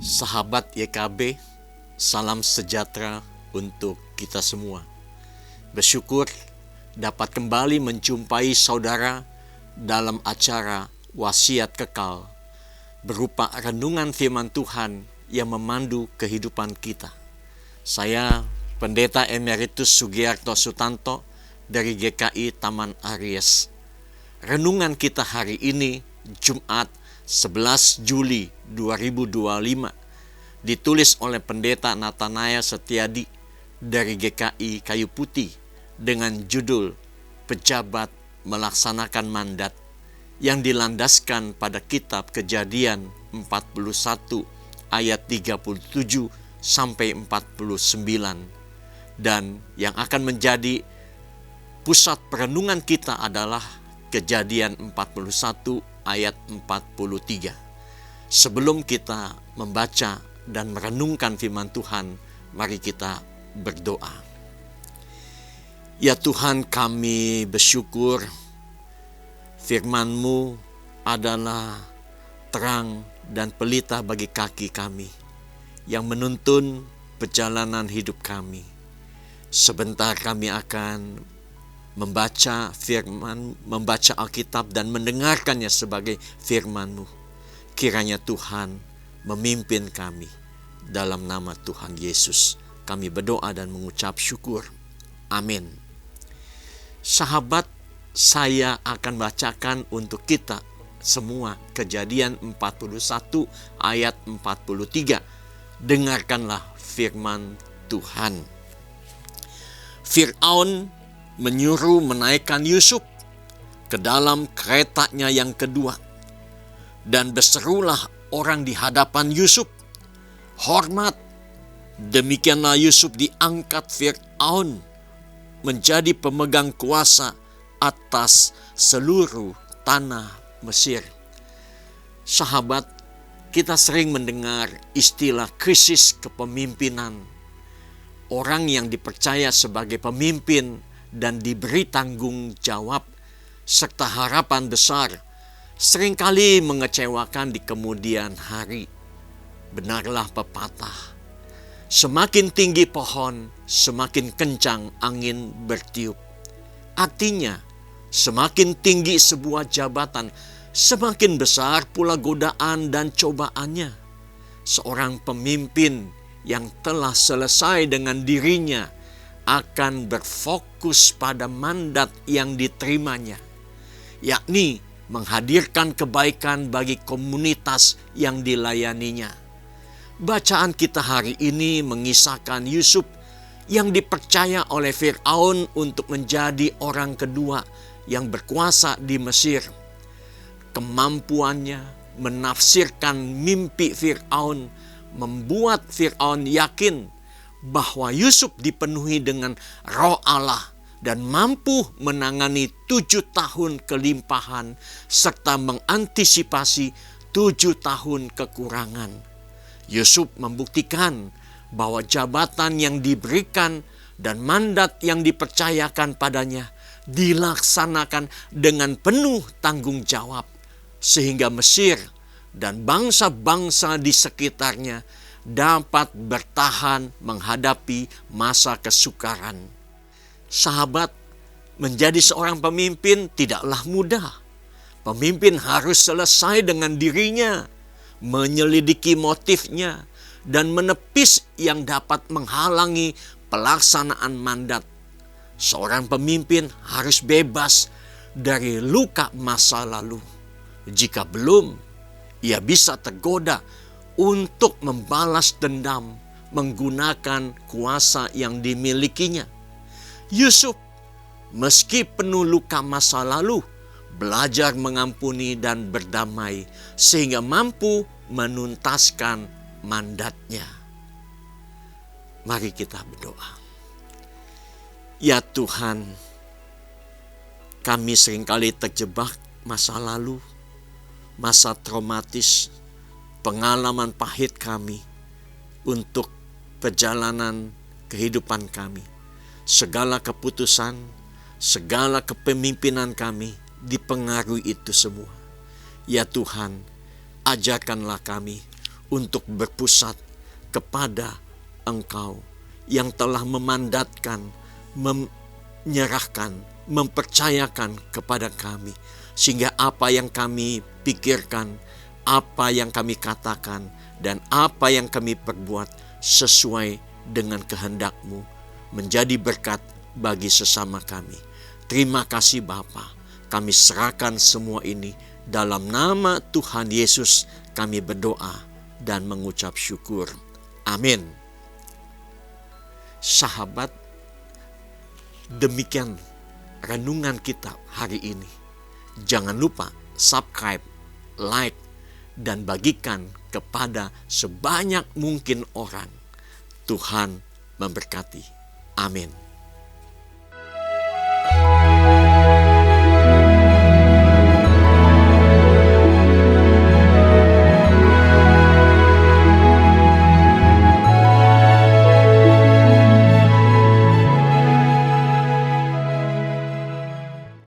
Sahabat YKB, salam sejahtera untuk kita semua. Bersyukur dapat kembali menjumpai saudara dalam acara Wasiat Kekal, berupa renungan firman Tuhan yang memandu kehidupan kita. Saya Pendeta Emeritus Sugiarto Sutanto dari GKI Taman Aries. Renungan kita hari ini, Jumat 11 Juli 2025, ditulis oleh Pendeta Nathanael Setiadi dari GKI Kayu Putih dengan judul Pejabat Melaksanakan Mandat, yang dilandaskan pada kitab Kejadian 41 ayat 37 sampai 49, dan yang akan menjadi pusat perenungan kita adalah Kejadian 41 ayat 43. Sebelum kita membaca dan merenungkan firman Tuhan, mari kita berdoa. Ya Tuhan, kami bersyukur firman-Mu adalah terang dan pelita bagi kaki kami, yang menuntun perjalanan hidup kami. Sebentar kami akan membaca firman, membaca Alkitab dan mendengarkannya sebagai firman-Mu. Kiranya Tuhan memimpin kami. Dalam nama Tuhan Yesus kami berdoa dan mengucap syukur. Amin. Sahabat, saya akan bacakan untuk kita semua Kejadian 41 ayat 43. Dengarkanlah firman Tuhan. Fir'aun menyuruh menaikkan Yusuf ke dalam keretanya yang kedua, dan berserulah orang di hadapan Yusuf, "Hormat!" Demikianlah Yusuf diangkat Fir'aun menjadi pemegang kuasa atas seluruh tanah Mesir. Sahabat, kita sering mendengar istilah krisis kepemimpinan. Orang yang dipercaya sebagai pemimpin dan diberi tanggung jawab serta harapan besar seringkali mengecewakan di kemudian hari. Benarlah pepatah, semakin tinggi pohon, semakin kencang angin bertiup. Artinya, semakin tinggi sebuah jabatan, semakin besar pula godaan dan cobaannya. Seorang pemimpin yang telah selesai dengan dirinya akan berfokus pada mandat yang diterimanya, yakni menghadirkan kebaikan bagi komunitas yang dilayaninya. Bacaan kita hari ini mengisahkan Yusuf yang dipercaya oleh Fir'aun untuk menjadi orang kedua yang berkuasa di Mesir. Kemampuannya menafsirkan mimpi Fir'aun membuat Fir'aun yakin bahwa Yusuf dipenuhi dengan Roh Allah dan mampu menangani 7 tahun kelimpahan serta mengantisipasi 7 tahun kekurangan. Yusuf membuktikan bahwa jabatan yang diberikan dan mandat yang dipercayakan padanya dilaksanakan dengan penuh tanggung jawab, sehingga Mesir dan bangsa-bangsa di sekitarnya dapat bertahan menghadapi masa kesukaran. Sahabat, menjadi seorang pemimpin tidaklah mudah. Pemimpin harus selesai dengan dirinya, menyelidiki motifnya, dan menepis yang dapat menghalangi pelaksanaan mandat. Seorang pemimpin harus bebas dari luka masa lalu. Jika belum, ia bisa tergoda untuk membalas dendam menggunakan kuasa yang dimilikinya. Yusuf, meski penuh luka masa lalu, belajar mengampuni dan berdamai sehingga mampu menuntaskan mandatnya. Mari kita berdoa. Ya Tuhan, kami seringkali terjebak masa lalu, masa traumatis, pengalaman pahit kami untuk perjalanan kehidupan kami. Segala keputusan, segala kepemimpinan kami dipengaruhi itu semua. Ya Tuhan, ajarkanlah kami untuk berpusat kepada Engkau yang telah memandatkan, menyerahkan, mempercayakan kepada kami. Sehingga apa yang kami pikirkan, apa yang kami katakan, dan apa yang kami perbuat sesuai dengan kehendak-Mu, menjadi berkat bagi sesama kami. Terima kasih Bapa. Kami serahkan semua ini dalam nama Tuhan Yesus. Kami berdoa dan mengucap syukur. Amin. Sahabat, demikian renungan kita hari ini. Jangan lupa subscribe, like, dan bagikan kepada sebanyak mungkin orang. Tuhan memberkati. Amin.